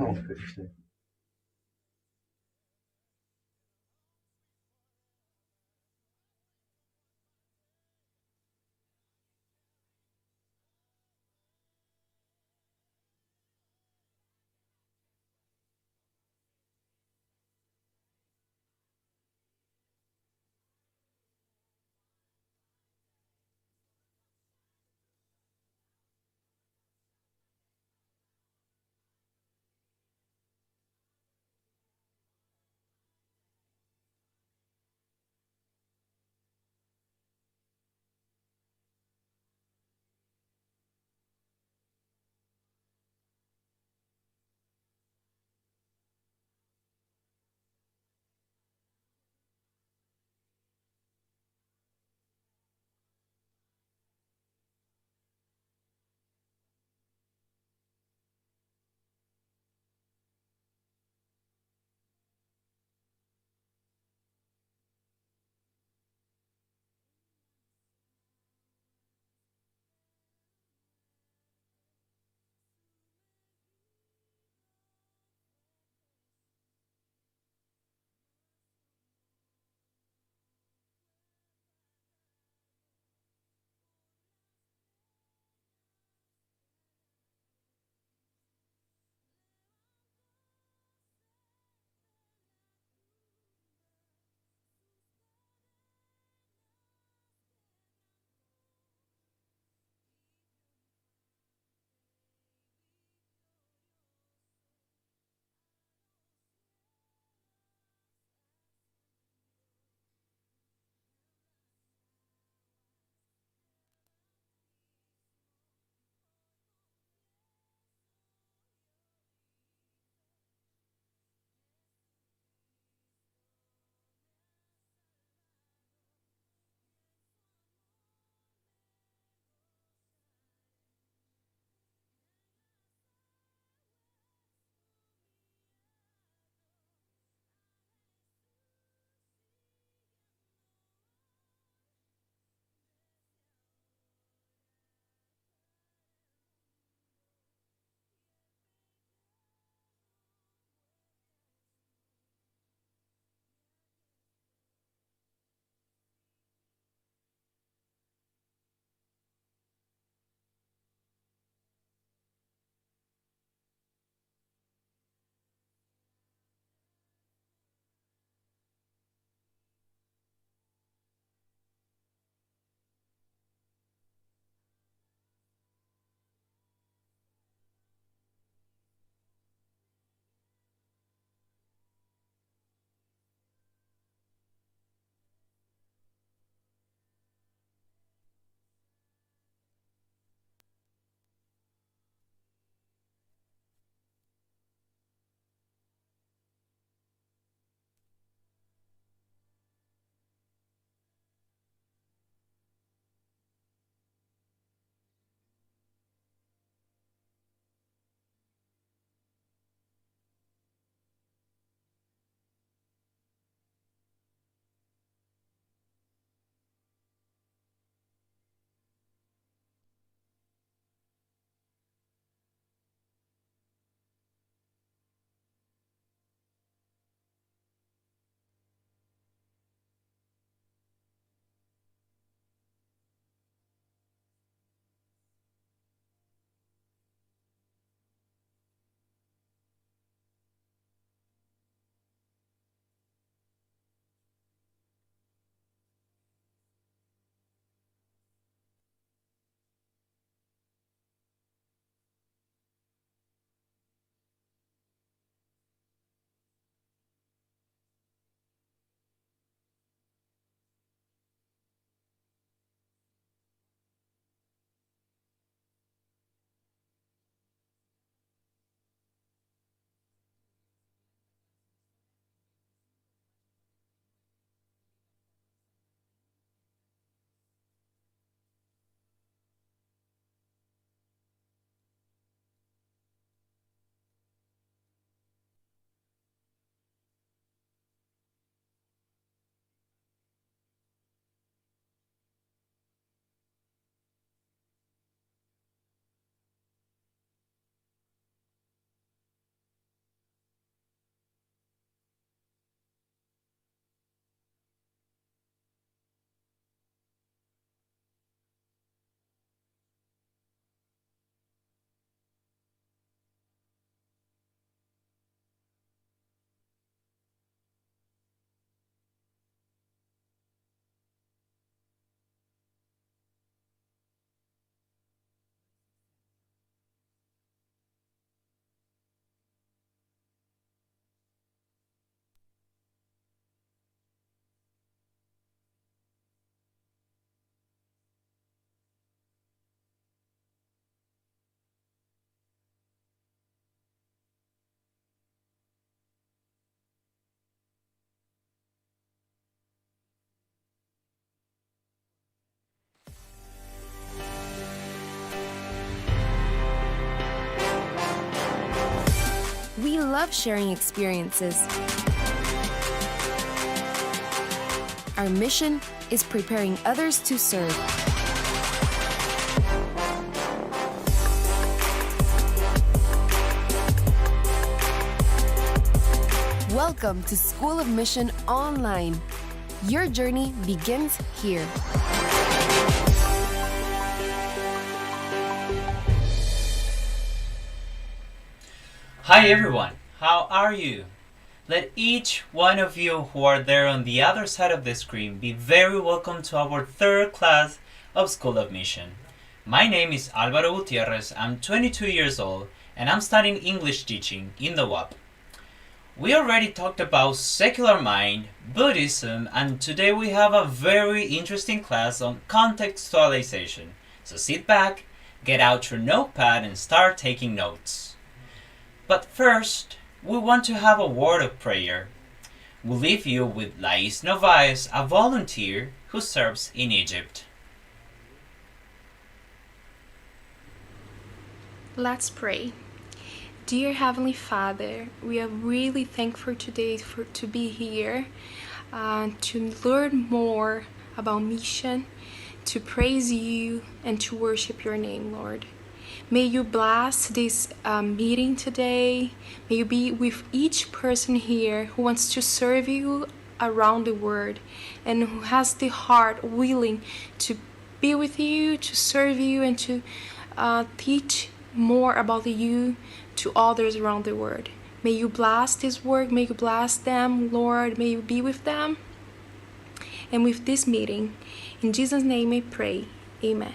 Oh, interesting. We love sharing experiences. Our mission is preparing others to serve. Welcome to School of Mission Online. Your journey begins here. Hi everyone, how are you? Let each one of you who are there on the other side of the screen be very welcome to our third class of School of Mission. My name is Álvaro Gutiérrez, I'm 22 years old, and I'm studying English teaching in the UAP. We already talked about secular mind, Buddhism, and today we have a very interesting class on contextualization. So sit back, get out your notepad and start taking notes. But first, we want to have a word of prayer. We'll leave you with Lais Novaes, a volunteer who serves in Egypt. Let's pray. Dear Heavenly Father, we are really thankful today to be here, to learn more about mission, to praise you, and to worship your name, Lord. May you bless this meeting today. May you be with each person here who wants to serve you around the world and who has the heart willing to be with you, to serve you, and to teach more about you to others around the world. May you bless this work. May you bless them, Lord. May you be with them and with this meeting. In Jesus' name I pray. Amen.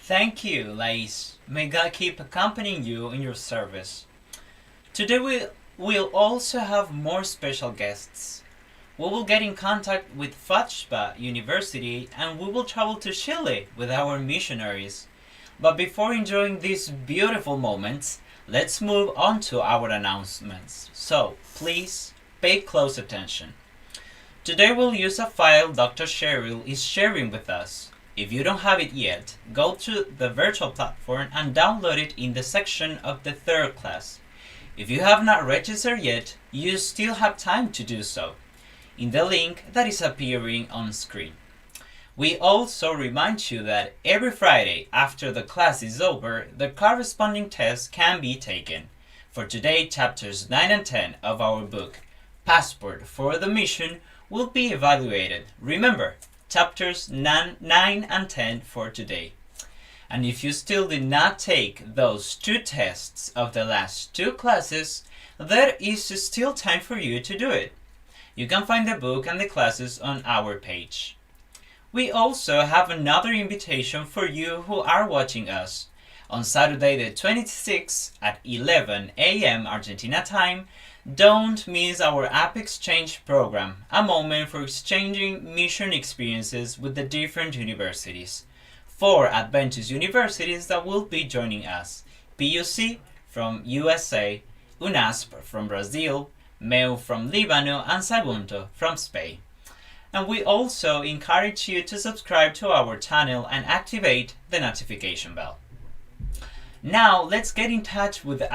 Thank you, Lais. May God keep accompanying you in your service. Today we'll also have more special guests. We will get in contact with FACHBA University and we will travel to Chile with our missionaries. But before enjoying these beautiful moments, let's move on to our announcements. So, please pay close attention. Today we'll use a file Dr. Cheryl is sharing with us. If you don't have it yet, go to the virtual platform and download it in the section of the third class. If you have not registered yet, you still have time to do so in the link that is appearing on screen. We also remind you that every Friday after the class is over, the corresponding test can be taken. For today, chapters 9 and 10 of our book, Passport for the Mission, will be evaluated. Remember, chapters 9 and 10 for today. And if you still did not take those two tests of the last two classes, there is still time for you to do it. You can find the book and the classes on our page. We also have another invitation for you who are watching us. On Saturday the 26th at 11 a.m. Argentina time, don't miss our App Exchange program, a moment for exchanging mission experiences with the different universities. 4 Adventist universities that will be joining us: PUC from USA, UNASP from Brazil, MEU from Lebanon, and Sagunto from Spain. And we also encourage you to subscribe to our channel and activate the notification bell. Now let's get in touch with the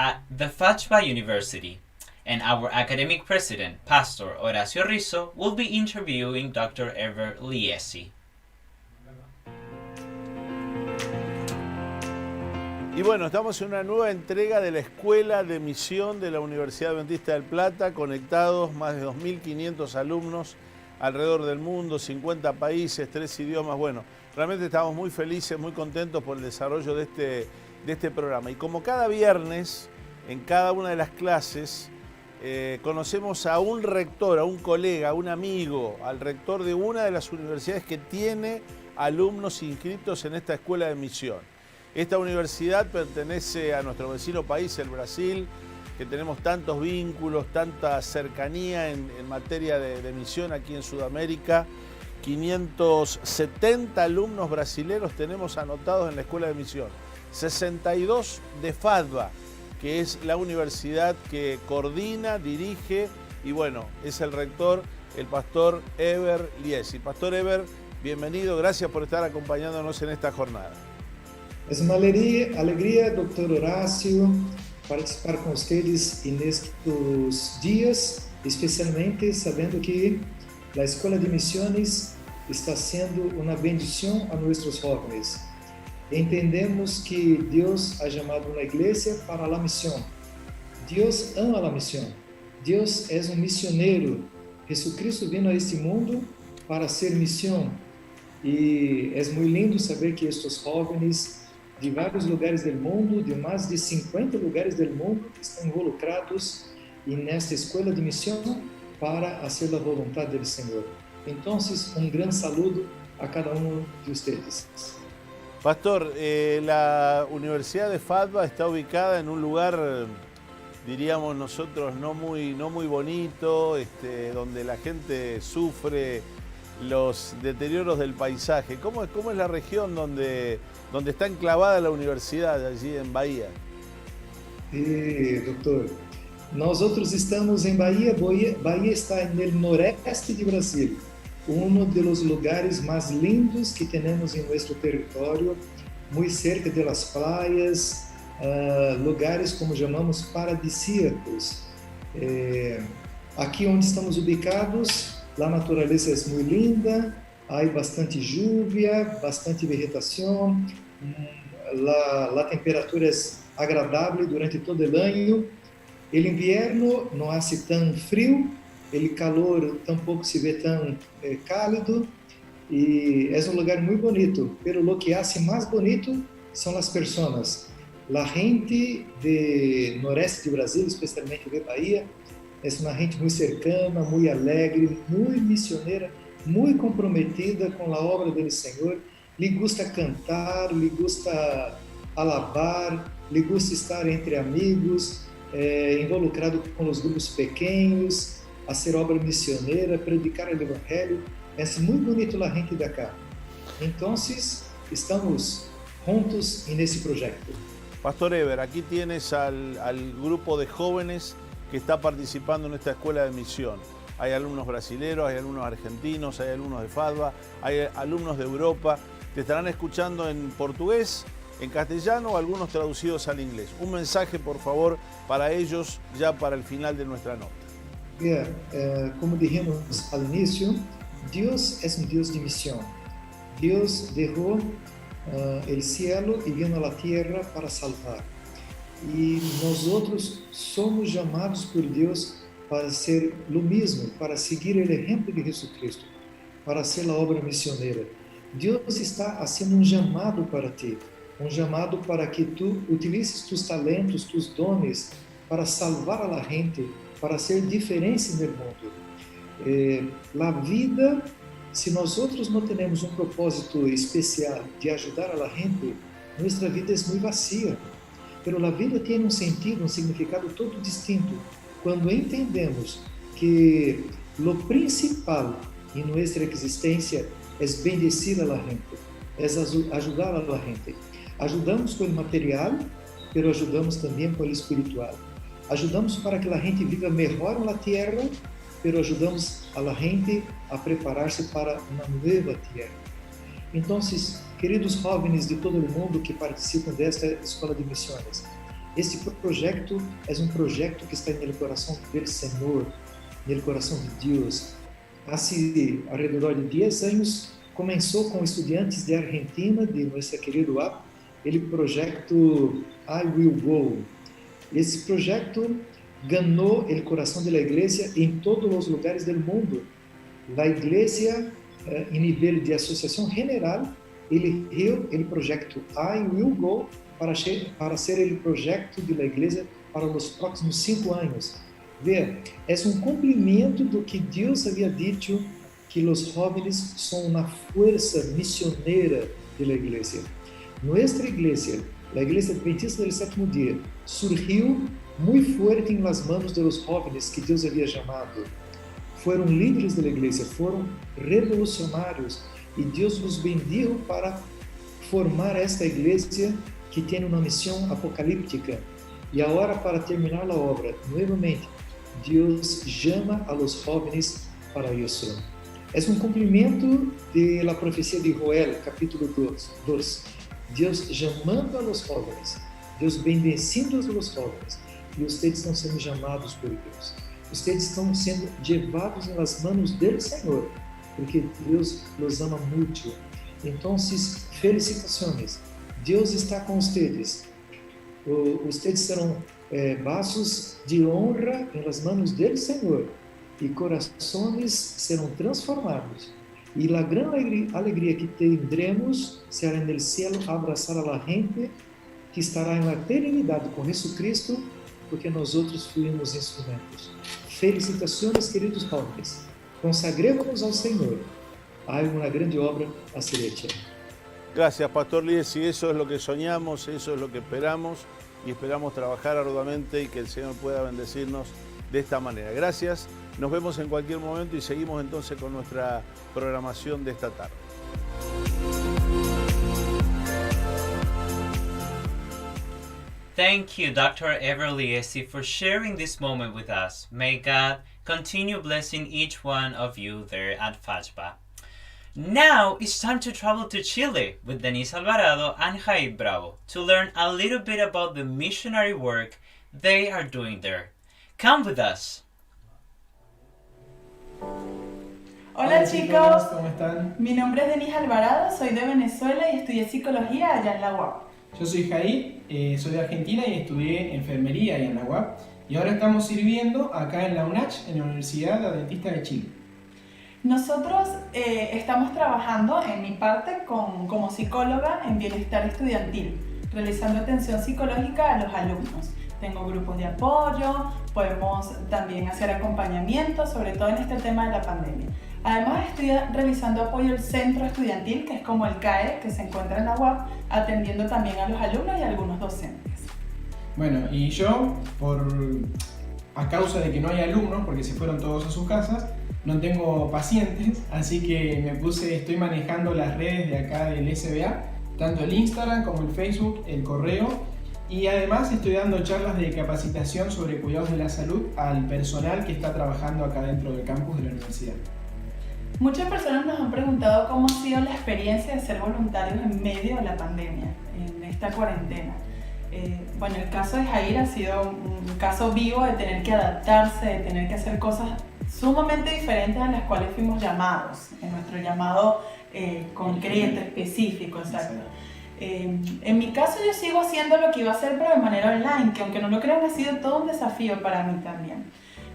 FACHBA University. And our academic president, Pastor Horacio Rizzo, will be interviewing Dr. Ever Liesi. Y bueno, estamos en una nueva entrega de la Escuela de Misión de la Universidad Adventista del Plata, conectados más de 2.500 alumnos alrededor del mundo, 50 países, 3 idiomas. Bueno, realmente estamos muy felices, muy contentos por el desarrollo de este programa. Y como cada viernes, en cada una de las clases, conocemos a un rector, a un colega, a un amigo, al rector de una de las universidades que tiene alumnos inscritos en esta escuela de misión. Esta universidad pertenece a nuestro vecino país, el Brasil, que tenemos tantos vínculos, tanta cercanía en materia de misión aquí en Sudamérica. 570 alumnos brasileños tenemos anotados en la escuela de misión. 62 de FACHBA, que es la universidad que coordina, dirige y bueno, es el rector, el pastor Ever Liesi. Pastor Ever, bienvenido, gracias por estar acompañándonos en esta jornada. É uma alegria, Dr. Horácio, participar com vocês nestes dias, especialmente sabendo que a Escola de Missões está sendo uma bendição a nossos jovens. Entendemos que Deus ha chamado uma igreja para a missão. Deus ama a missão. Deus é um missioneiro. Jesucristo veio a este mundo para ser missão. E é muito lindo saber que estes jovens de vários lugares do mundo, de mais de 50 lugares do mundo, estão involucrados nesta escola de missão para fazer a vontade do Senhor. Então, grande saludo a cada de vocês. Pastor, la Universidad de Fadva está ubicada en un lugar, diríamos nosotros, no muy bonito, donde la gente sufre los deterioros del paisaje. ¿Cómo es la región donde está enclavada la universidad, allí en Bahía? Doutor, nós estamos em Bahia. Bahia está no noroeste de Brasil, dos lugares mais lindos que temos em nosso território, muito cerca das praias, lugares como chamamos paradisíacos. Aqui onde estamos ubicados, a natureza é muito linda, há bastante lluvia, bastante vegetação, a temperatura é agradável durante todo o ano. O inverno não hace tão frio, o calor tampouco se vê tão cálido, e é um lugar muito bonito. Pero lo que hace mais bonito são as pessoas. A gente do noroeste de Brasil, especialmente de Bahia, é uma gente muito cercana, muito alegre, muito missioneira, muito comprometida com a obra do Senhor. Lhe gusta cantar, lhe gusta alabar, lhe gusta estar entre amigos, involucrado com os grupos pequenos, a ser obra missioneira, predicar o Evangelho. É muito bonito a gente de acá. Então, estamos juntos nesse projeto. Pastor Eber, aquí tienes al grupo de jóvenes que está participando en esta escuela de misión. Hay alumnos brasileños, hay alumnos argentinos, hay alumnos de Fadva, hay alumnos de Europa. Te estarán escuchando en portugués, en castellano o algunos traducidos al inglés. Un mensaje, por favor, para ellos ya para el final de nuestra nota. Como dijimos al inicio, Dios es un Dios de misión. Dios dejó el cielo y vino a la tierra para salvar. E nós somos chamados por Deus para ser o mesmo, para seguir o exemplo de Jesucristo, para ser a obra missioneira. Deus está fazendo chamado para ti, chamado para que tu utilices tus talentos, tus dones, para salvar a gente, para ser diferença no mundo. A vida, se nós não temos propósito especial de ajudar a gente, nossa vida é muito vazia. Pero a vida tem sentido, significado todo distinto quando entendemos que o principal em nossa existência é bendecir a gente, é ajudar a gente. Ajudamos com o material, pero ajudamos também com o espiritual. Ajudamos para que a gente viva melhor na terra, pero ajudamos a gente a preparar-se para uma nova terra. Então, queridos jovens de todo o mundo que participam desta escola de missões, este projeto é projeto que está no coração do Senhor, no coração de Deus. Há ao redor de 10 anos, começou com estudantes de Argentina, de nossa querida UAP, o projeto iwillgo. Esse projeto ganhou o coração da igreja em todos os lugares do mundo. A igreja, em nível de associação general, eligiu o projeto iwillgo para ser o projeto da igreja para os próximos 5 anos. Veja, é cumprimento do que Deus havia dito, que os jovens são uma força missioneira da igreja. Nossa igreja, a Igreja Adventista do Sétimo Dia, surgiu muito forte em las manos dos jovens que Deus havia chamado. Foram líderes da igreja, foram revolucionários, e Deus os bendijo para formar esta igreja que tem uma missão apocalíptica. E agora, para terminar a obra, novamente, Deus chama a los jovens para isso. É cumprimento da profecia de Joel, capítulo 2. Deus chamando a los jóvenes, Deus bendecindo a los jóvenes, e vocês estão sendo chamados por Deus. Vocês estão sendo levados nas mãos do Senhor, porque Deus los ama muito. Então, felicitações. Deus está com vocês. Vocês serão vasos de honra nas mãos do Senhor e corações serão transformados. E a grande alegria que tendremos será no céu abraçar a la gente que estará na eternidade com Jesucristo, porque nós outros fuimos instrumentos. Felicitações, queridos jóvenes. Consagremos-nos ao Senhor. Há uma grande obra a ser hecha. Gracias, Pastor Lies, y eso es lo que soñamos, eso es lo que esperamos, y esperamos trabajar arduamente y que el Señor pueda bendecirnos de esta manera. Gracias, nos vemos en cualquier momento y seguimos entonces con nuestra programación de esta tarde. Thank you, Dr. Everliesi, for sharing this moment with us. May God continue blessing each one of you there at FACHBA. Now it's time to travel to Chile with Denise Alvarado and Jair Bravo to learn a little bit about the missionary work they are doing there. Come with us. Hola chicos, ¿cómo están? mi nombre es Denise Alvarado, soy de Venezuela y estudié psicología allá en la UAP. Yo soy Jair, soy de Argentina y estudié enfermería ahí en la UAP. Y ahora estamos sirviendo acá en la UNACH, en la Universidad Adventista de Chile. Nosotros estamos trabajando en mi parte como psicóloga en bienestar estudiantil, realizando atención psicológica a los alumnos. Tengo grupos de apoyo, podemos también hacer acompañamiento, sobre todo en este tema de la pandemia. Además estoy realizando apoyo al centro estudiantil, que es como el CAE, que se encuentra en la UAP, atendiendo también a los alumnos y a algunos docentes. Bueno, y yo, a causa de que no hay alumnos, porque se fueron todos a sus casas, no tengo pacientes, así que estoy manejando las redes de acá del SBA, tanto el Instagram como el Facebook, el correo, y además estoy dando charlas de capacitación sobre cuidados de la salud al personal que está trabajando acá dentro del campus de la universidad. Muchas personas nos han preguntado cómo ha sido la experiencia de ser voluntarios en medio de la pandemia, en esta cuarentena. Bueno, el caso de Jair ha sido un caso vivo de tener que adaptarse, de tener que hacer cosas sumamente diferentes a las cuales fuimos llamados, en nuestro llamado concreto, específico, exacto. En mi caso yo sigo haciendo lo que iba a hacer, pero de manera online, que aunque no lo crean ha sido todo un desafío para mí también.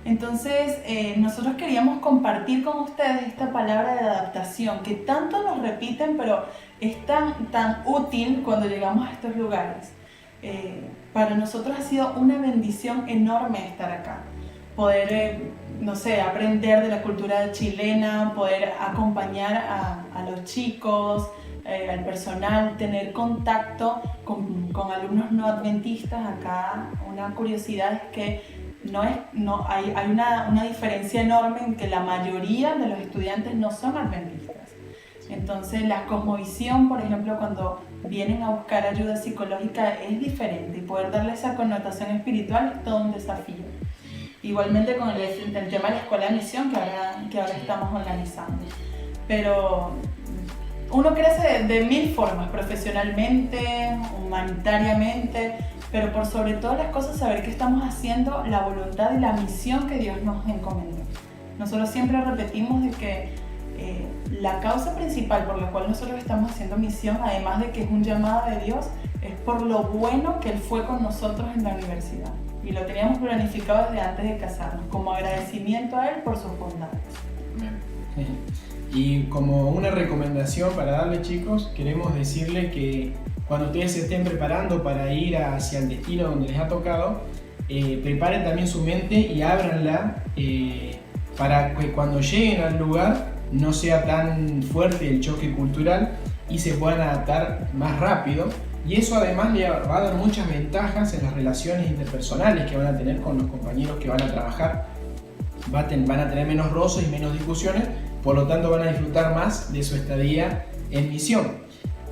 Entonces nosotros queríamos compartir con ustedes esta palabra de adaptación que tanto nos repiten, pero es tan útil cuando llegamos a estos lugares. Para nosotros ha sido una bendición enorme estar acá, poder, aprender de la cultura chilena, poder acompañar a los chicos, al personal, tener contacto con alumnos no adventistas. Acá una curiosidad es que hay una diferencia enorme en que la mayoría de los estudiantes no son adventistas. Entonces la cosmovisión, por ejemplo, cuando vienen a buscar ayuda psicológica es diferente y poder darle esa connotación espiritual es todo un desafío. Igualmente con el tema de la escuela de misión que ahora estamos organizando. Pero uno crece de mil formas, profesionalmente, humanitariamente, pero por sobre todas las cosas saber que estamos haciendo la voluntad y la misión que Dios nos encomendó. Nosotros siempre repetimos de que la causa principal por la cual nosotros estamos haciendo misión, además de que es un llamado de Dios, es por lo bueno que Él fue con nosotros en la universidad. Y lo teníamos planificado desde antes de casarnos, como agradecimiento a Él por sus bondades. Y como una recomendación para darle, chicos, queremos decirle que cuando ustedes se estén preparando para ir hacia el destino donde les ha tocado, preparen también su mente y ábranla para que cuando lleguen al lugar no sea tan fuerte el choque cultural y se puedan adaptar más rápido. Y eso además le va a dar muchas ventajas en las relaciones interpersonales que van a tener con los compañeros que van a trabajar. Van a tener menos roces y menos discusiones, por lo tanto van a disfrutar más de su estadía en misión.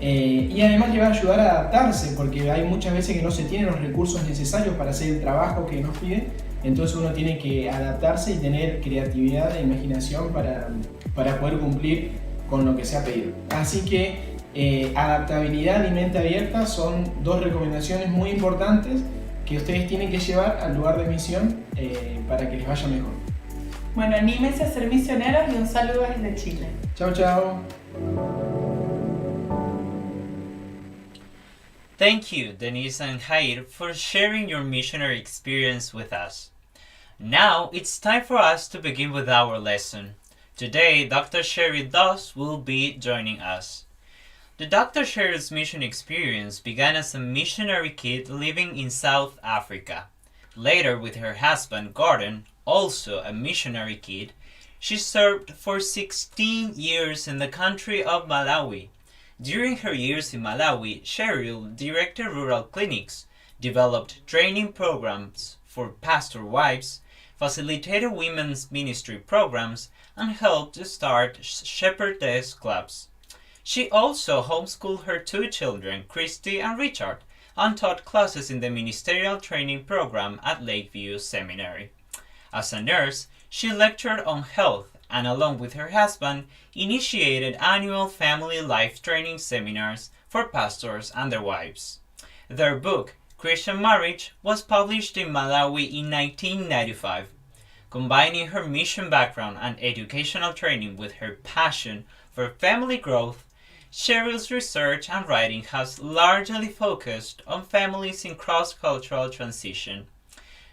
Y además le va a ayudar a adaptarse, porque hay muchas veces que no se tienen los recursos necesarios para hacer el trabajo que nos piden, entonces uno tiene que adaptarse y tener creatividad e imaginación para poder cumplir con lo que se ha pedido. Así que Adaptabilidad y mente abierta son dos recomendaciones muy importantes que ustedes tienen que llevar al lugar de misión para que les vaya mejor. Bueno, anímense a ser misioneros y un saludo desde Chile. Chao, chao. Thank you, Denise and Jair, for sharing your missionary experience with us. Now it's time for us to begin with our lesson. Today, Dr. Cheryl Doss will be joining us. The Dr. Cheryl's mission experience began as a missionary kid living in South Africa. Later, with her husband Gordon, also a missionary kid, she served for 16 years in the country of Malawi. During her years in Malawi, Cheryl directed rural clinics, developed training programs for pastor wives, facilitated women's ministry programs, and helped start shepherdess clubs. She also homeschooled her two children, Christy and Richard, and taught classes in the ministerial training program at Lakeview Seminary. As a nurse, she lectured on health and, along with her husband, initiated annual family life training seminars for pastors and their wives. Their book, Christian Marriage, was published in Malawi in 1995. Combining her mission background and educational training with her passion for family growth, Cheryl's research and writing has largely focused on families in cross-cultural transition.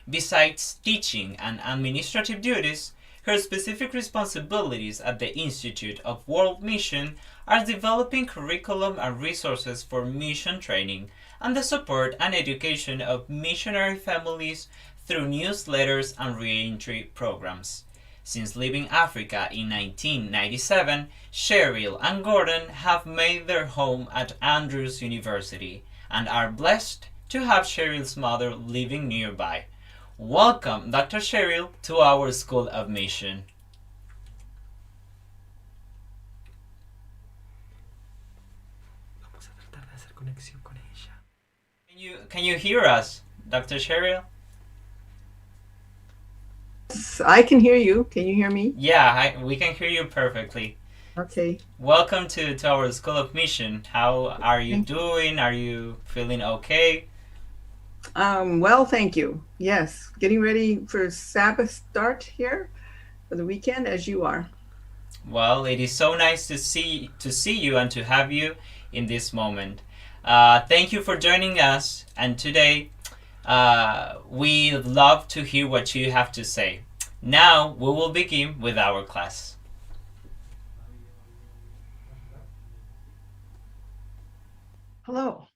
Besides teaching and administrative duties, her specific responsibilities at the Institute of World Mission are developing curriculum and resources for mission training and the support and education of missionary families through newsletters and reentry programs. Since leaving Africa in 1997, Cheryl and Gordon have made their home at Andrews University and are blessed to have Cheryl's mother living nearby. Welcome, Dr. Cheryl, to our School of Mission. Vamos a tratar de hacer conexión con ella. Can you hear us, Dr. Cheryl? I can hear you. Can you hear me? Yeah, we can hear you perfectly. Okay. Welcome to our School of Mission. How are you doing? Are you feeling okay? Well, thank you. Yes, getting ready for Sabbath start here for the weekend, as you are. Well, it is so nice to see you and to have you in this moment. Thank you for joining us, and today we love to hear what you have to say. Now we will begin with our class. Hello.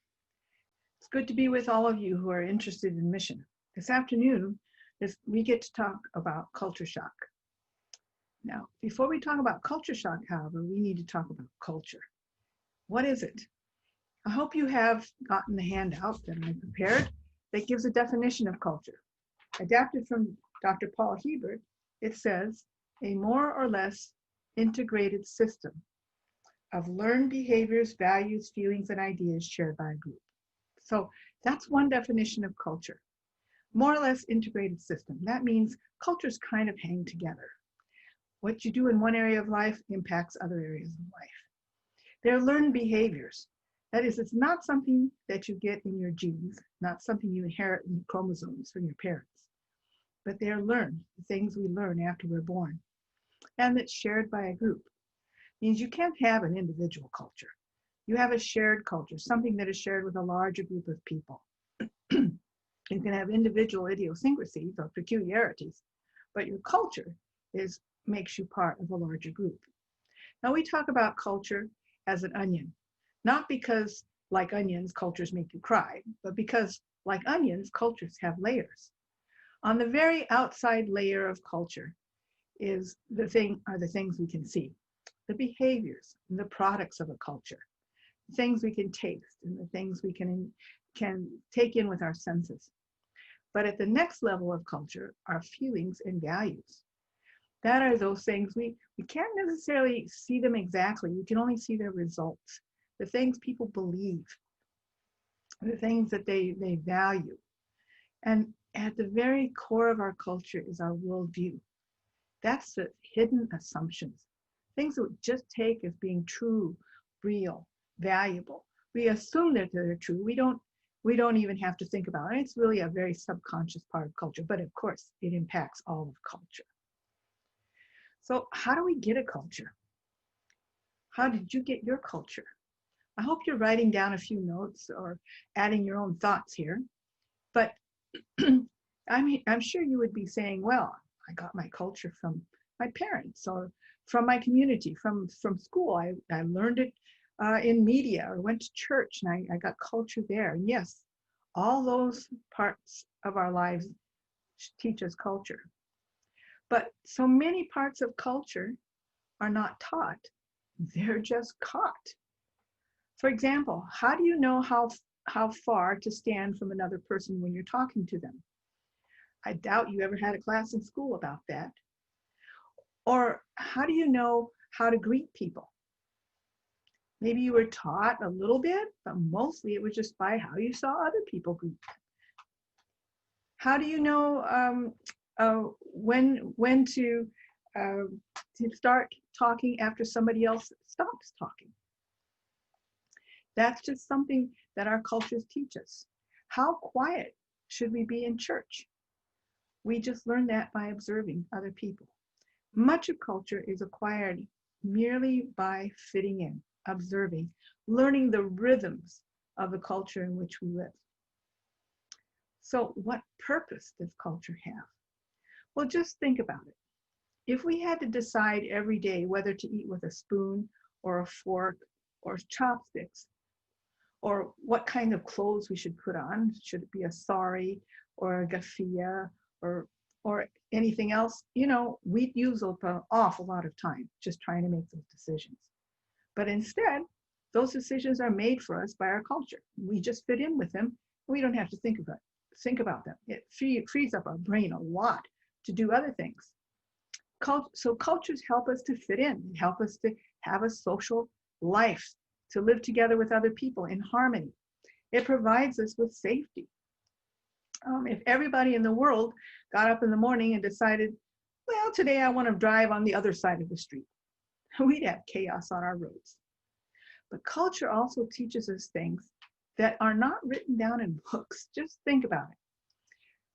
It's good to be with all of you who are interested in mission. This afternoon, we get to talk about culture shock. Now, before we talk about culture shock, however, we need to talk about culture. What is it? I hope you have gotten the handout that I prepared that gives a definition of culture. Adapted from Dr. Paul Hebert, it says, a more or less integrated system of learned behaviors, values, feelings, and ideas shared by a group. So that's one definition of culture. More or less integrated system. That means cultures kind of hang together. What you do in one area of life impacts other areas of life. They're learned behaviors. That is, it's not something that you get in your genes, not something you inherit in chromosomes from your parents, but they're learned, the things we learn after we're born, and it's shared by a group. Means you can't have an individual culture. You have a shared culture, something that is shared with a larger group of people. You can have individual idiosyncrasies or peculiarities, but your culture makes you part of a larger group. Now we talk about culture as an onion, not because like onions, cultures make you cry, but because like onions, cultures have layers. On the very outside layer of culture are the things we can see, the behaviors and the products of a culture, the things we can taste and the things we can take in with our senses. But at the next level of culture are feelings and values. That are those things we can't necessarily see them exactly. We can only see their results, the things people believe, the things that they value. And at the very core of our culture is our worldview. That's the hidden assumptions, things that we just take as being true, real, valuable. We assume that they're true. We don't even have to think about it. It's really a very subconscious part of culture, but of course it impacts all of culture. So how do we get a culture? How did you get your culture? I hope you're writing down a few notes or adding your own thoughts here, but I'm sure you would be saying, well, I got my culture from my parents or from my community, from school. I learned it in media or went to church and I got culture there. And yes, all those parts of our lives teach us culture. But so many parts of culture are not taught. They're just caught. For example, how do you know how far to stand from another person when you're talking to them? I doubt you ever had a class in school about that. Or how do you know how to greet people? Maybe you were taught a little bit, but mostly it was just by how you saw other people greet. How do you know when to start talking after somebody else stops talking? That's just something that our cultures teach us. How quiet should we be in church? We just learn that by observing other people. Much of culture is acquired merely by fitting in, observing, learning the rhythms of the culture in which we live. So what purpose does culture have? Well, just think about it. If we had to decide every day whether to eat with a spoon or a fork or chopsticks, or what kind of clothes we should put on, should it be a sari or a gaffia or anything else, we'd use up an awful lot of time just trying to make those decisions. But instead, those decisions are made for us by our culture. We just fit in with them. We don't have to think about them. It frees up our brain a lot to do other things. So cultures help us to fit in, help us to have a social life, to live together with other people in harmony. It provides us with safety. If everybody in the world got up in the morning and decided, well, today I want to drive on the other side of the street, we'd have chaos on our roads. But culture also teaches us things that are not written down in books. Just think about it.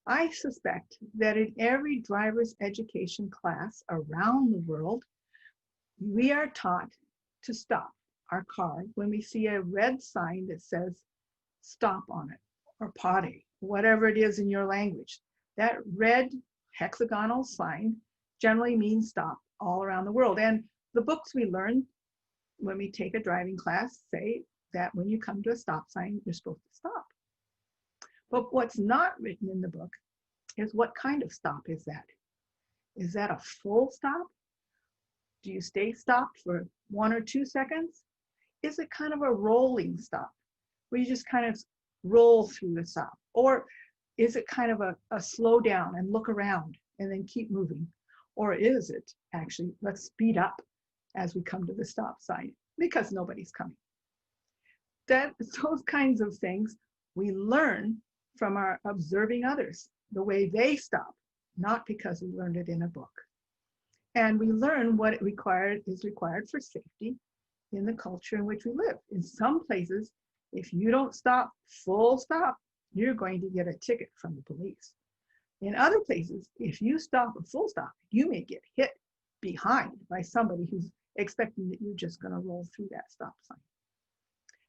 I suspect that in every driver's education class around the world, we are taught to stop our car when we see a red sign that says stop on it, or pare, whatever it is in your language. That red hexagonal sign generally means stop all around the world. And the books we learn when we take a driving class say that when you come to a stop sign, you're supposed to stop. But what's not written in the book is what kind of stop is that? Is that a full stop? Do you stay stopped for 1 or 2 seconds? Is it kind of a rolling stop where you just kind of roll through the stop? Or is it kind of a slow down and look around and then keep moving? Or is it actually, let's speed up as we come to the stop sign because nobody's coming? Those kinds of things we learn from our observing others, the way they stop, not because we learned it in a book. And we learn what is required for safety in the culture in which we live. In some places, if you don't stop full stop, you're going to get a ticket from the police. In other places, if you stop a full stop, you may get hit behind by somebody who's expecting that you're just going to roll through that stop sign.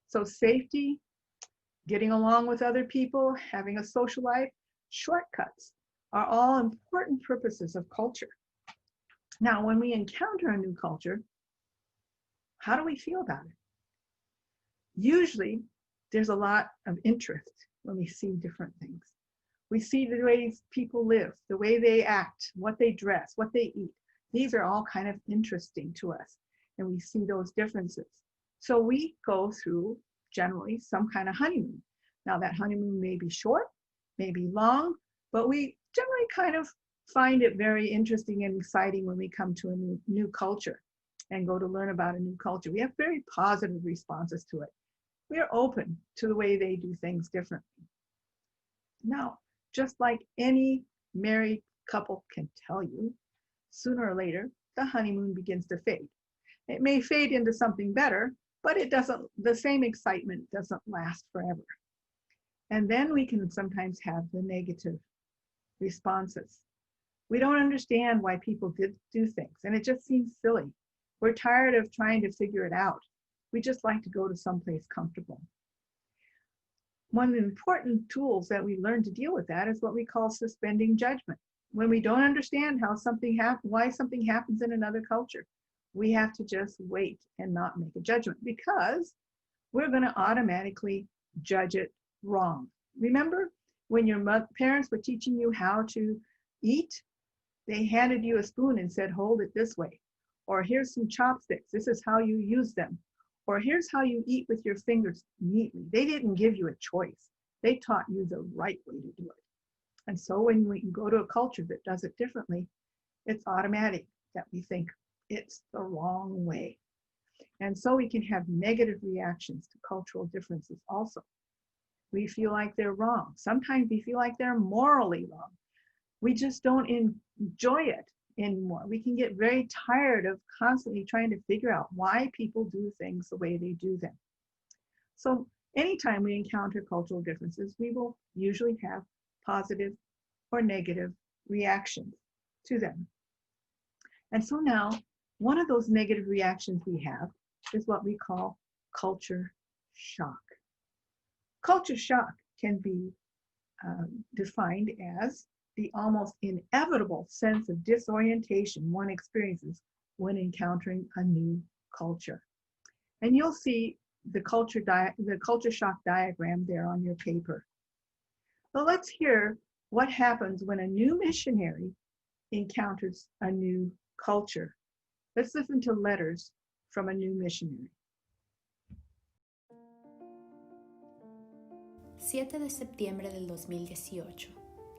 So safety, getting along with other people, having a social life, shortcuts are all important purposes of culture. Now, when we encounter a new culture, how do we feel about it? Usually, there's a lot of interest when we see different things. We see the ways people live, the way they act, what they dress, what they eat. These are all kind of interesting to us, and we see those differences. So we go through, generally, some kind of honeymoon. Now, that honeymoon may be short, may be long, but we generally kind of find it very interesting and exciting when we come to a new culture and go to learn about a new culture. We have very positive responses to it. We are open to the way they do things differently. Now, just like any married couple can tell you, sooner or later, the honeymoon begins to fade. It may fade into something better, but the same excitement doesn't last forever. And then we can sometimes have the negative responses. We don't understand why people do things, and it just seems silly. We're tired of trying to figure it out. We just like to go to someplace comfortable. One of the important tools that we learn to deal with that is what we call suspending judgment. When we don't understand why something happens in another culture, we have to just wait and not make a judgment, because we're going to automatically judge it wrong. Remember when your parents were teaching you how to eat? They handed you a spoon and said, hold it this way. Or here's some chopsticks. This is how you use them. Or here's how you eat with your fingers neatly. They didn't give you a choice. They taught you the right way to do it. And so when we go to a culture that does it differently, it's automatic that we think it's the wrong way. And so we can have negative reactions to cultural differences also. We feel like they're wrong. Sometimes we feel like they're morally wrong. We just don't enjoy it anymore. We can get very tired of constantly trying to figure out why people do things the way they do them. So anytime we encounter cultural differences, we will usually have positive or negative reactions to them. And so now, one of those negative reactions we have is what we call culture shock. Culture shock can be defined as the almost inevitable sense of disorientation one experiences when encountering a new culture. And you'll see the culture shock diagram there on your paper. So let's hear what happens when a new missionary encounters a new culture. Let's listen to letters from a new missionary. 7 de septiembre del 2018.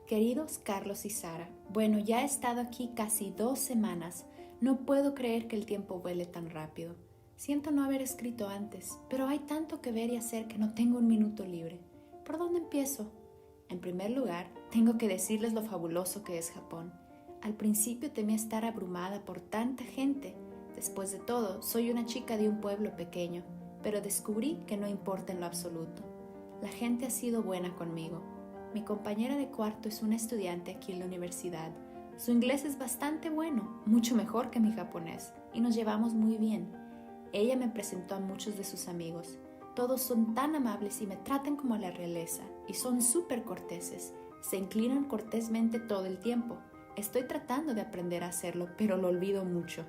Queridos Carlos y Sara, bueno, ya he estado aquí casi 2 semanas. No puedo creer que el tiempo vuele tan rápido. Siento no haber escrito antes, pero hay tanto que ver y hacer que no tengo un minuto libre. ¿Por dónde empiezo? En primer lugar, tengo que decirles lo fabuloso que es Japón. Al principio temía estar abrumada por tanta gente. Después de todo, soy una chica de un pueblo pequeño, pero descubrí que no importa en lo absoluto. La gente ha sido buena conmigo. Mi compañera de cuarto es una estudiante aquí en la universidad. Su inglés es bastante bueno, mucho mejor que mi japonés, y nos llevamos muy bien. Ella me presentó a muchos de sus amigos. Todos son tan amables y me tratan como a la realeza, y son súper corteses. Se inclinan cortésmente todo el tiempo. Estoy tratando de aprender a hacerlo, pero lo olvido mucho.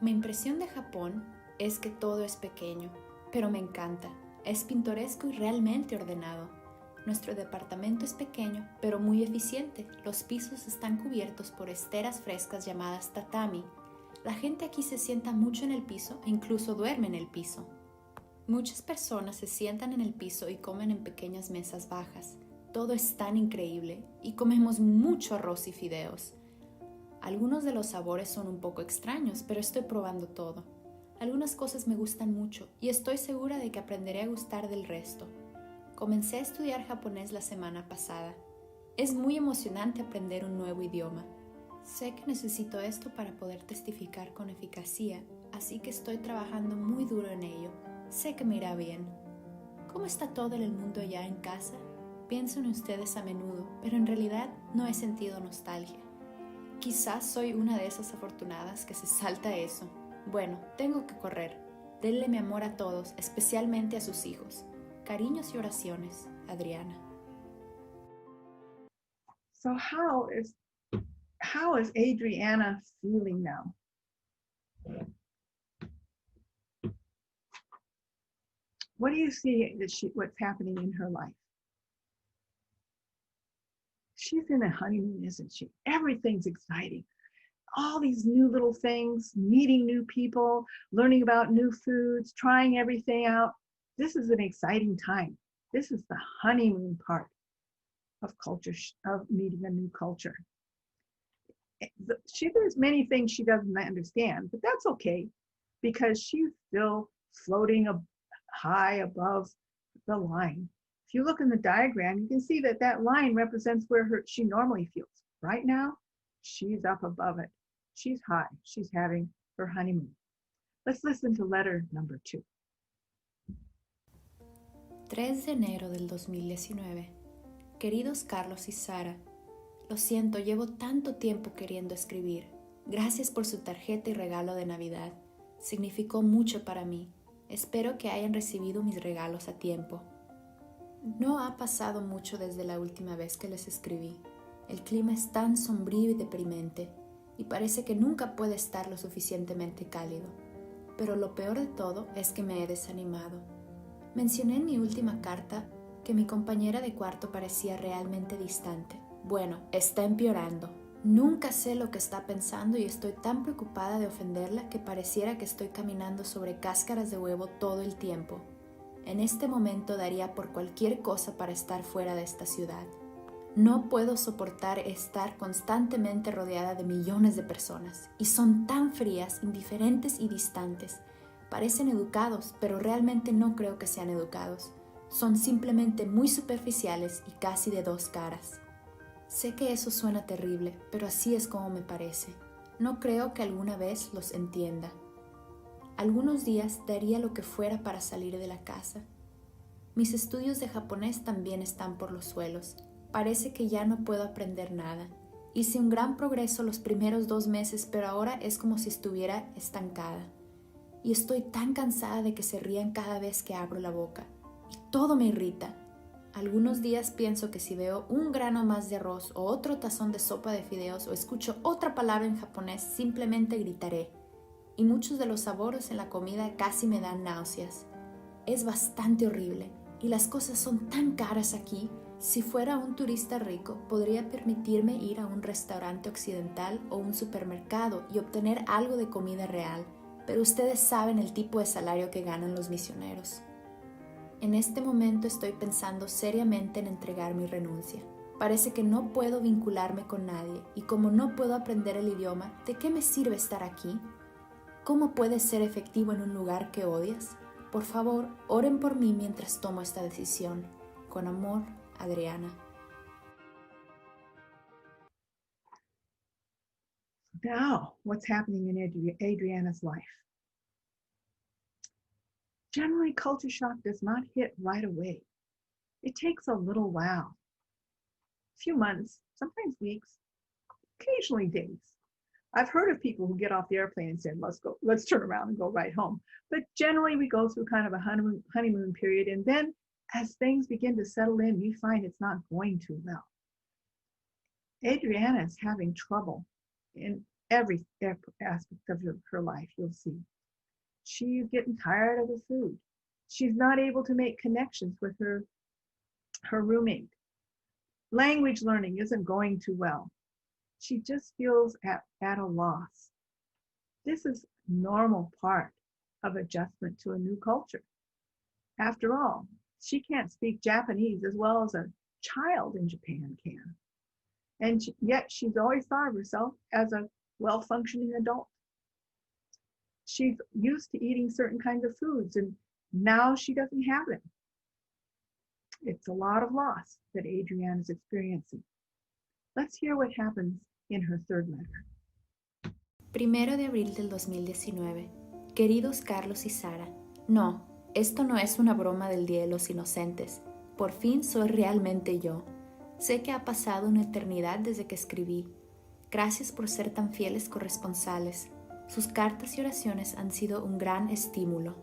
Mi impresión de Japón es que todo es pequeño, pero me encanta. Es pintoresco y realmente ordenado. Nuestro departamento es pequeño, pero muy eficiente. Los pisos están cubiertos por esteras frescas llamadas tatami. La gente aquí se sienta mucho en el piso e incluso duerme en el piso. Muchas personas se sientan en el piso y comen en pequeñas mesas bajas. Todo es tan increíble y comemos mucho arroz y fideos. Algunos de los sabores son un poco extraños, pero estoy probando todo. Algunas cosas me gustan mucho y estoy segura de que aprenderé a gustar del resto. Comencé a estudiar japonés la semana pasada. Es muy emocionante aprender un nuevo idioma. Sé que necesito esto para poder testificar con eficacia, así que estoy trabajando muy duro en ello. Sé que me irá bien. ¿Cómo está todo en el mundo ya en casa? Pienso en ustedes a menudo, pero en realidad no he sentido nostalgia. Quizás soy una de esas afortunadas que se salta eso. Bueno, tengo que correr. Denle mi amor a todos, especialmente a sus hijos. Cariños y oraciones, Adriana. So how is Adriana feeling now? What do you see what's happening in her life? She's in a honeymoon, isn't she? Everything's exciting. All these new little things, meeting new people, learning about new foods, trying everything out. This is an exciting time. This is the honeymoon part of culture, of meeting a new culture. There's many things she doesn't understand, but that's okay because she's still floating high above the line. If you look in the diagram, you can see that that line represents where she normally feels. Right now, she's up above it. She's high. She's having her honeymoon. Let's listen to letter number 2. 3 de enero del 2019. Queridos Carlos y Sara, lo siento, llevo tanto tiempo queriendo escribir. Gracias por su tarjeta y regalo de Navidad. Significó mucho para mí. Espero que hayan recibido mis regalos a tiempo. No ha pasado mucho desde la última vez que les escribí. El clima es tan sombrío y deprimente, y parece que nunca puede estar lo suficientemente cálido. Pero lo peor de todo es que me he desanimado. Mencioné en mi última carta que mi compañera de cuarto parecía realmente distante. Bueno, está empeorando. Nunca sé lo que está pensando y estoy tan preocupada de ofenderla que pareciera que estoy caminando sobre cáscaras de huevo todo el tiempo. En este momento daría por cualquier cosa para estar fuera de esta ciudad. No puedo soportar estar constantemente rodeada de millones de personas y son tan frías, indiferentes y distantes. Parecen educados, pero realmente no creo que sean educados. Son simplemente muy superficiales y casi de dos caras. Sé que eso suena terrible, pero así es como me parece. No creo que alguna vez los entienda. Algunos días daría lo que fuera para salir de la casa. Mis estudios de japonés también están por los suelos. Parece que ya no puedo aprender nada. Hice un gran progreso los primeros 2 meses, pero ahora es como si estuviera estancada. Y estoy tan cansada de que se rían cada vez que abro la boca. Y todo me irrita. Algunos días pienso que si veo un grano más de arroz o otro tazón de sopa de fideos o escucho otra palabra en japonés, simplemente gritaré. Y muchos de los sabores en la comida casi me dan náuseas. Es bastante horrible y las cosas son tan caras aquí. Si fuera un turista rico, podría permitirme ir a un restaurante occidental o un supermercado y obtener algo de comida real, pero ustedes saben el tipo de salario que ganan los misioneros. En este momento estoy pensando seriamente en entregar mi renuncia. Parece que no puedo vincularme con nadie y como no puedo aprender el idioma, ¿de qué me sirve estar aquí? ¿Cómo puedes ser efectivo en un lugar que odias? Por favor, oren por mí mientras tomo esta decisión. Con amor, Adriana. Now, what's happening in Adriana's life? Generally, culture shock does not hit right away. It takes a little while. A few months, sometimes weeks, occasionally days. I've heard of people who get off the airplane and say, let's turn around and go right home. But generally we go through kind of a honeymoon period. And then as things begin to settle in, we find it's not going too well. Adriana is having trouble in every aspect of her life, you'll see. She's getting tired of the food. She's not able to make connections with her roommate. Language learning isn't going too well. She just feels at a loss. This is a normal part of adjustment to a new culture. After all, she can't speak Japanese as well as a child in Japan can. And yet she's always thought of herself as a well-functioning adult. She's used to eating certain kinds of foods, and now she doesn't have them. It's a lot of loss that Adriana is experiencing. Let's hear what happens in her third letter. 1 de abril del 2019. Queridos Carlos y Sara, no, esto no es una broma del Día de los Inocentes. Por fin soy realmente yo. Sé que ha pasado una eternidad desde que escribí. Gracias por ser tan fieles corresponsales. Sus cartas y oraciones han sido un gran estímulo.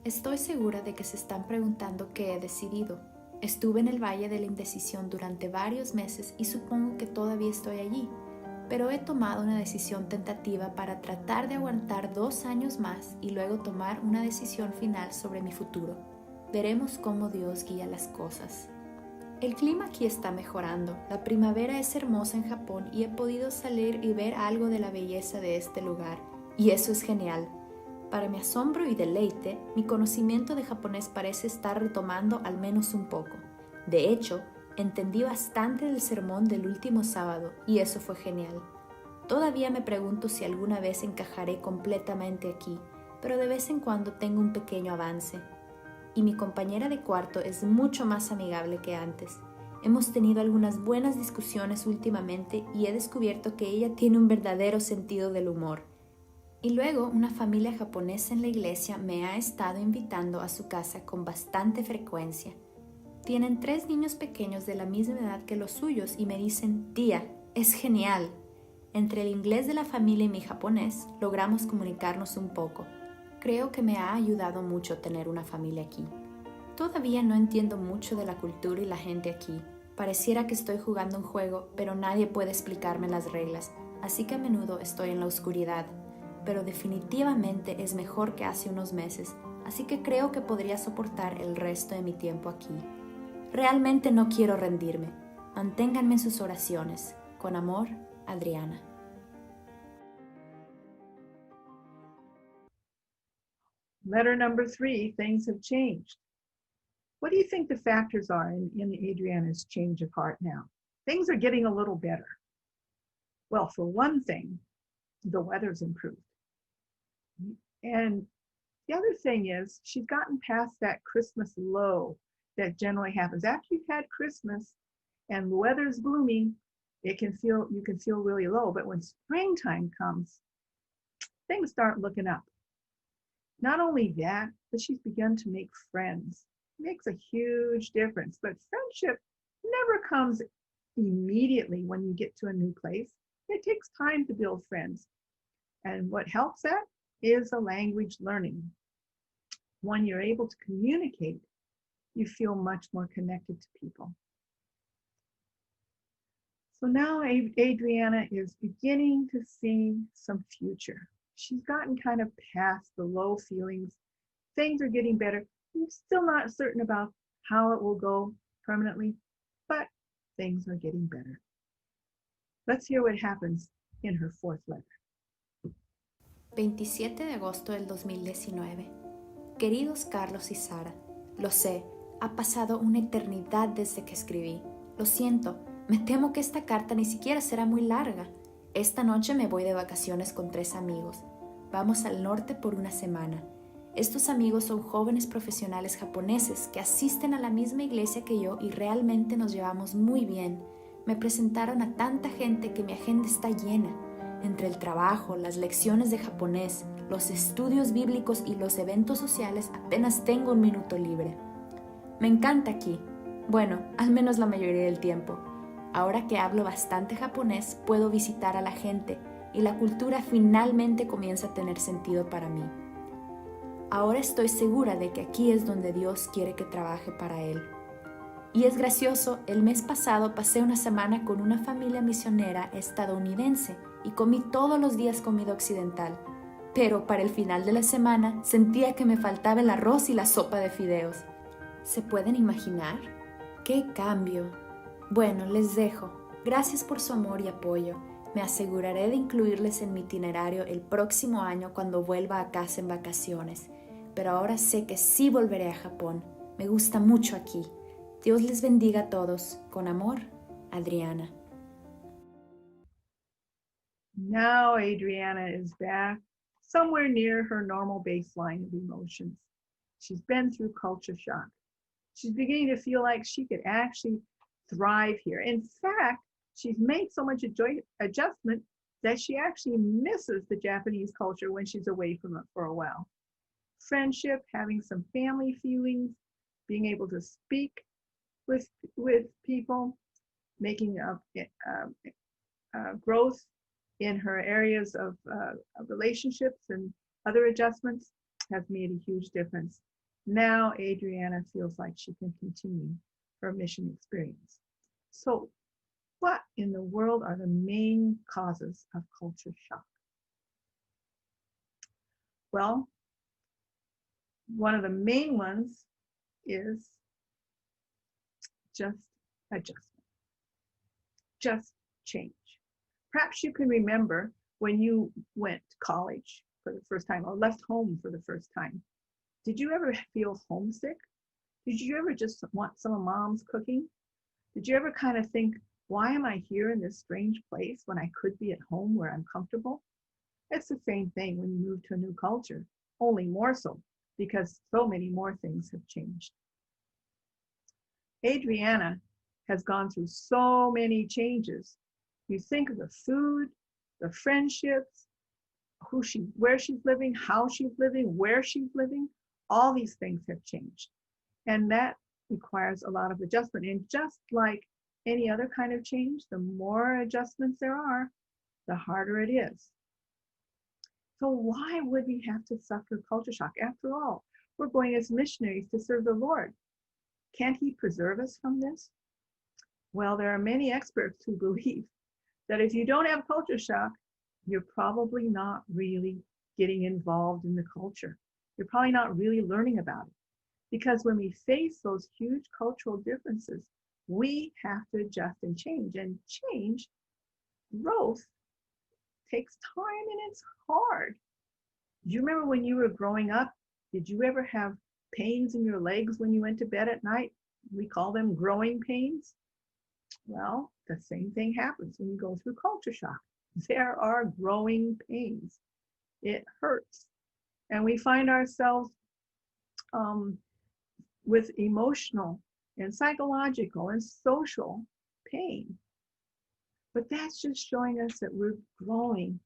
Estoy segura de que se están preguntando qué he decidido. Estuve en el Valle de la Indecisión durante varios meses y supongo que todavía estoy allí, pero he tomado una decisión tentativa para tratar de aguantar 2 años más y luego tomar una decisión final sobre mi futuro. Veremos cómo Dios guía las cosas. El clima aquí está mejorando, la primavera es hermosa en Japón y he podido salir y ver algo de la belleza de este lugar, y eso es genial. Para mi asombro y deleite, mi conocimiento de japonés parece estar retomando al menos un poco. De hecho, entendí bastante del sermón del último sábado y eso fue genial. Todavía me pregunto si alguna vez encajaré completamente aquí, pero de vez en cuando tengo un pequeño avance. Y mi compañera de cuarto es mucho más amigable que antes. Hemos tenido algunas buenas discusiones últimamente y he descubierto que ella tiene un verdadero sentido del humor. Y luego una familia japonesa en la iglesia me ha estado invitando a su casa con bastante frecuencia. Tienen 3 niños pequeños de la misma edad que los suyos y me dicen, tía, es genial. Entre el inglés de la familia y mi japonés logramos comunicarnos un poco. Creo que me ha ayudado mucho tener una familia aquí. Todavía no entiendo mucho de la cultura y la gente aquí. Pareciera que estoy jugando un juego, pero nadie puede explicarme las reglas, así que a menudo estoy en la oscuridad. Pero definitivamente es mejor que hace unos meses, así que creo que podría soportar el resto de mi tiempo aquí. Realmente no quiero rendirme. Manténganme en sus oraciones. Con amor, Adriana. Letter number 3, things have changed. What do you think the factors are in Adriana's change of heart now? Things are getting a little better. Well, for one thing, the weather's improved. And the other thing is she's gotten past that Christmas low that generally happens. After you've had Christmas and the weather's blooming, you can feel really low. But when springtime comes, things start looking up. Not only that, but she's begun to make friends. It makes a huge difference. But friendship never comes immediately when you get to a new place. It takes time to build friends. And what helps that is a language learning. When you're able to communicate, you feel much more connected to people. So now Adriana is beginning to see some future. She's gotten kind of past the low feelings. Things are getting better. I'm still not certain about how it will go permanently, but things are getting better. Let's hear what happens in her 4th letter. 27 de agosto del 2019. Queridos Carlos y Sara, lo sé, ha pasado una eternidad desde que escribí. Lo siento, me temo que esta carta ni siquiera será muy larga. Esta noche me voy de vacaciones con 3 amigos. Vamos al norte por una semana. Estos amigos son jóvenes profesionales japoneses que asisten a la misma iglesia que yo y realmente nos llevamos muy bien. Me presentaron a tanta gente que mi agenda está llena. Entre el trabajo, las lecciones de japonés, los estudios bíblicos y los eventos sociales apenas tengo un minuto libre. Me encanta aquí. Bueno, al menos la mayoría del tiempo. Ahora que hablo bastante japonés, puedo visitar a la gente y la cultura finalmente comienza a tener sentido para mí. Ahora estoy segura de que aquí es donde Dios quiere que trabaje para Él. Y es gracioso, el mes pasado pasé una semana con una familia misionera estadounidense y comí todos los días comida occidental. Pero para el final de la semana sentía que me faltaba el arroz y la sopa de fideos. ¿Se pueden imaginar? ¡Qué cambio! Bueno, les dejo. Gracias por su amor y apoyo. Me aseguraré de incluirles en mi itinerario el próximo año cuando vuelva a casa en vacaciones. Pero ahora sé que sí volveré a Japón. Me gusta mucho aquí. Dios les bendiga a todos. Con amor, Adriana. Now Adriana is back somewhere near her normal baseline of emotions. She's been through culture shock. She's beginning to feel like she could actually thrive here. In fact, she's made so much adjustment that she actually misses the Japanese culture when she's away from it for a while. Friendship, having some family feelings, being able to speak with people, making growth in her areas of relationships and other adjustments has made a huge difference. Now Adriana feels like she can continue her mission experience. So what in the world are the main causes of culture shock? Well, one of the main ones is just adjustment, just change. Perhaps you can remember when you went to college for the first time or left home for the first time. Did you ever feel homesick? Did you ever just want some of mom's cooking? Did you ever kind of think, why am I here in this strange place when I could be at home where I'm comfortable? It's the same thing when you move to a new culture, only more so because so many more things have changed. Adriana has gone through so many changes. You think of the food, the friendships, where she's living, how she's living, where she's living. All these things have changed. And that requires a lot of adjustment. And just like any other kind of change, the more adjustments there are, the harder it is. So why would we have to suffer culture shock? After all, we're going as missionaries to serve the Lord. Can't he preserve us from this? Well, there are many experts who believe that if you don't have culture shock, you're probably not really getting involved in the culture. You're probably not really learning about it. Because when we face those huge cultural differences, we have to adjust and change. And change, growth, takes time and it's hard. Do you remember when you were growing up, did you ever have pains in your legs when you went to bed at night? We call them growing pains. Well, the same thing happens when you go through culture shock. There are growing pains. It hurts. And we find ourselves with emotional and psychological and social pain. But that's just showing us that we're growing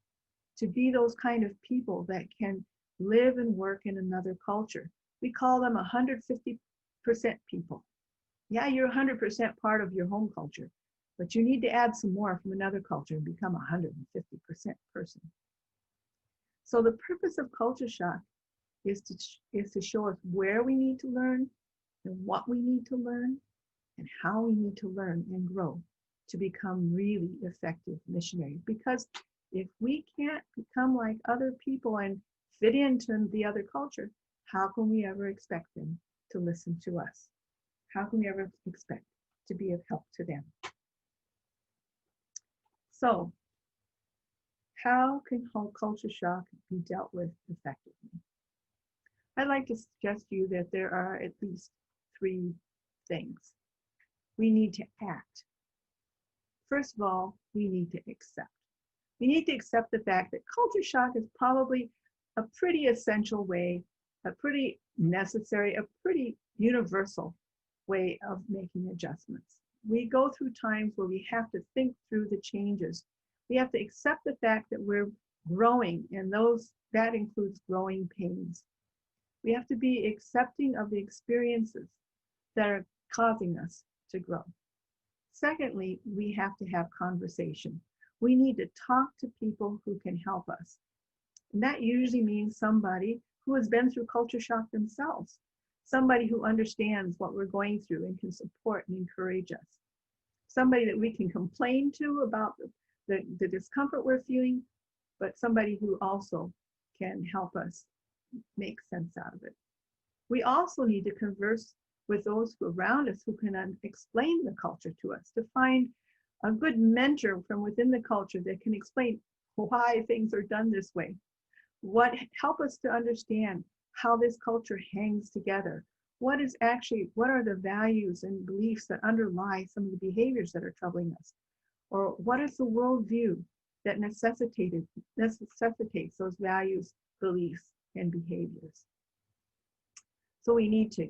to be those kind of people that can live and work in another culture. We call them 150% people. Yeah, you're 100% part of your home culture, but you need to add some more from another culture and become 150% person. So the purpose of culture shock is to show us where we need to learn and what we need to learn and how we need to learn and grow to become really effective missionaries. Because if we can't become like other people and fit into the other culture, how can we ever expect them to listen to us? How can we ever expect to be of help to them? So, how can culture shock be dealt with effectively? I'd like to suggest to you that there are at least 3 things. We need to act. First of all, we need to accept. We need to accept the fact that culture shock is probably a pretty essential way, a pretty necessary, a pretty universal way of making adjustments. We go through times where we have to think through the changes. We have to accept the fact that we're growing, and that includes growing pains. We have to be accepting of the experiences that are causing us to grow. Secondly, we have to have conversation. We need to talk to people who can help us. And that usually means somebody who has been through culture shock themselves, somebody who understands what we're going through and can support and encourage us, somebody that we can complain to about the discomfort we're feeling, but somebody who also can help us make sense out of it. We also need to converse with those around us who can explain the culture to us, to find a good mentor from within the culture that can explain why things are done this way, help us to understand how this culture hangs together, what are the values and beliefs that underlie some of the behaviors that are troubling us, or what is the worldview that necessitates those values, beliefs, and behaviors. So we need to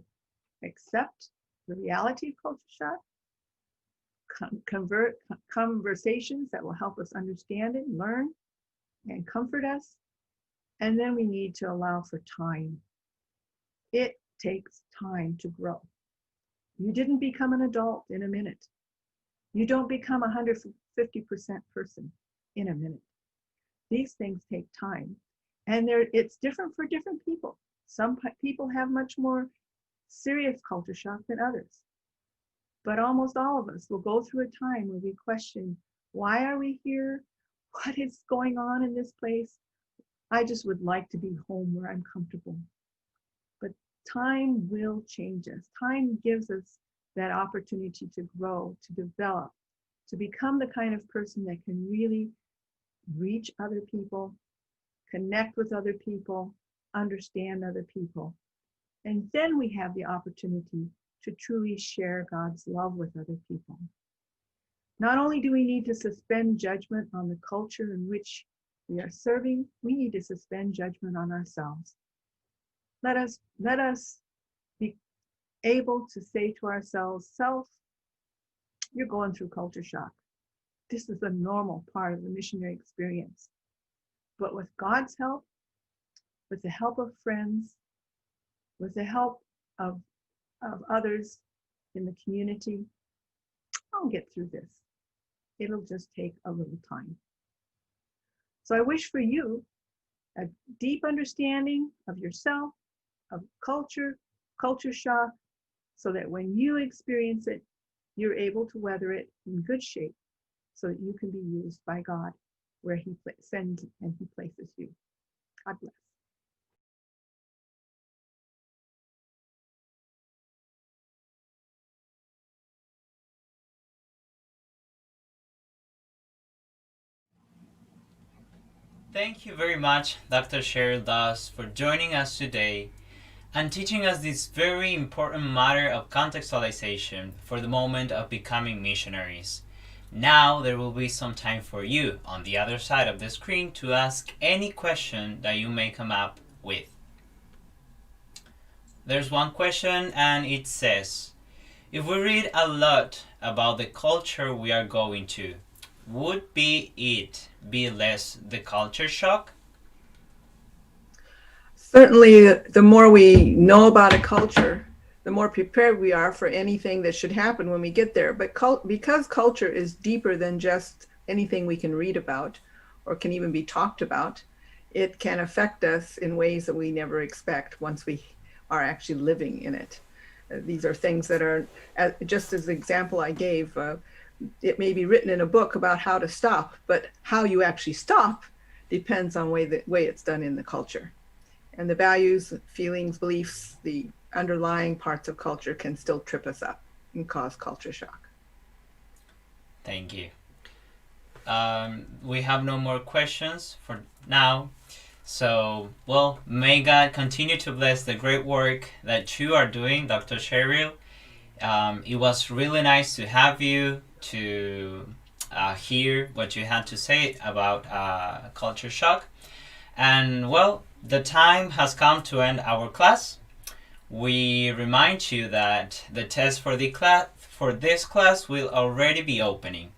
accept the reality of culture shock, convert conversations that will help us understand it, learn, and comfort us. And then we need to allow for time. It takes time to grow. You didn't become an adult in a minute. You don't become 150% person in a minute. These things take time. And it's different for different people. Some people have much more serious culture shock than others. But almost all of us will go through a time where we question, why are we here? What is going on in this place? I just would like to be home where I'm comfortable. But time will change us. Time gives us that opportunity to grow, to develop, to become the kind of person that can really reach other people, connect with other people, understand other people. And then we have the opportunity to truly share God's love with other people. Not only do we need to suspend judgment on the culture in which we are serving, we need to suspend judgment on ourselves. Let us be able to say to ourselves, self, you're going through culture shock. This is a normal part of the missionary experience. But with God's help, with the help of friends, with the help of others in the community, I'll get through this. It'll just take a little time. So I wish for you a deep understanding of yourself, of culture shock, so that when you experience it, you're able to weather it in good shape so that you can be used by God where He sends and He places you. God bless. Thank you very much, Dr. Cheryl Das, for joining us today and teaching us this very important matter of contextualization for the moment of becoming missionaries. Now there will be some time for you on the other side of the screen to ask any question that you may come up with. There's one question and it says, if we read a lot about the culture we are going to, would it be less the culture shock? Certainly, the more we know about a culture, the more prepared we are for anything that should happen when we get there. But because culture is deeper than just anything we can read about or can even be talked about, it can affect us in ways that we never expect once we are actually living in it. These are things that are, just as the example I gave, it may be written in a book about how to stop, but how you actually stop depends on the way it's done in the culture. And the values, feelings, beliefs, the underlying parts of culture can still trip us up and cause culture shock. Thank you. We have no more questions for now. So, well, may God continue to bless the great work that you are doing, Dr. Cheryl. It was really nice to have you to hear what you had to say about culture shock. And, well, the time has come to end our class. We remind you that the test for this class will already be opening.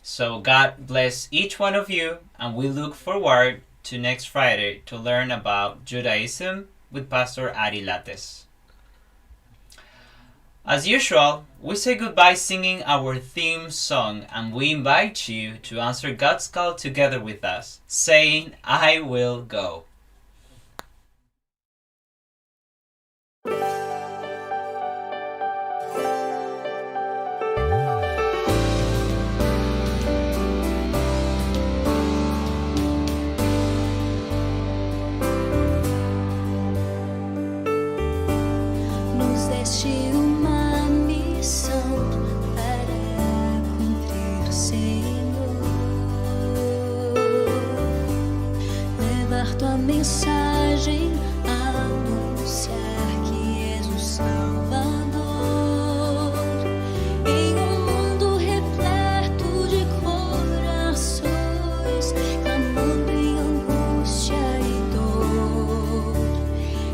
So God bless each one of you, and we look forward to next Friday to learn about Judaism with Pastor Ari Lattes. As usual, we say goodbye singing our theme song, and we invite you to answer God's call together with us, saying, I will go. Nos deste uma missão para cumprir, Senhor. Levar tua mensagem, anunciar que és o Salvador. Em mundo repleto de corações, clamando em angústia e dor.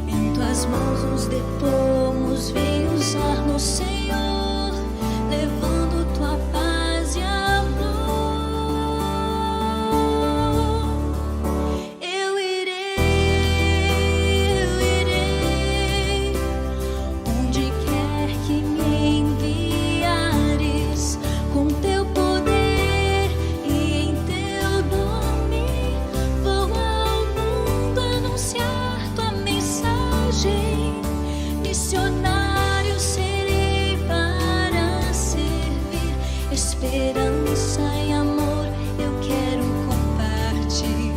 Em tuas mãos nos depomos, vem usar-nos, Senhor, levando tua paz e amor. Eu irei, onde quer que me enviares, com teu poder e em teu nome, vou ao mundo anunciar tua mensagem. Missionário serei para servir, esperança e amor eu quero compartilhar.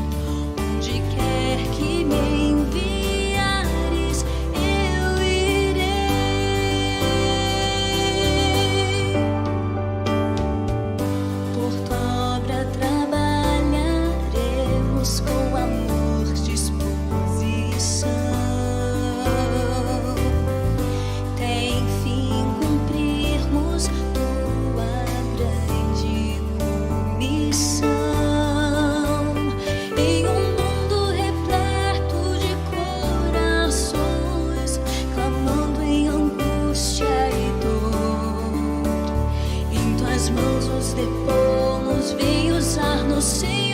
Onde quer que me enviares, eu irei. Por tua obra trabalharemos com amor, disposição. Tem fim cumprirmos tua grande comissão. Em mundo repleto de corações, clamando em angústia e dor. Em tuas mãos nos depomos, vem usar-nos, Senhor.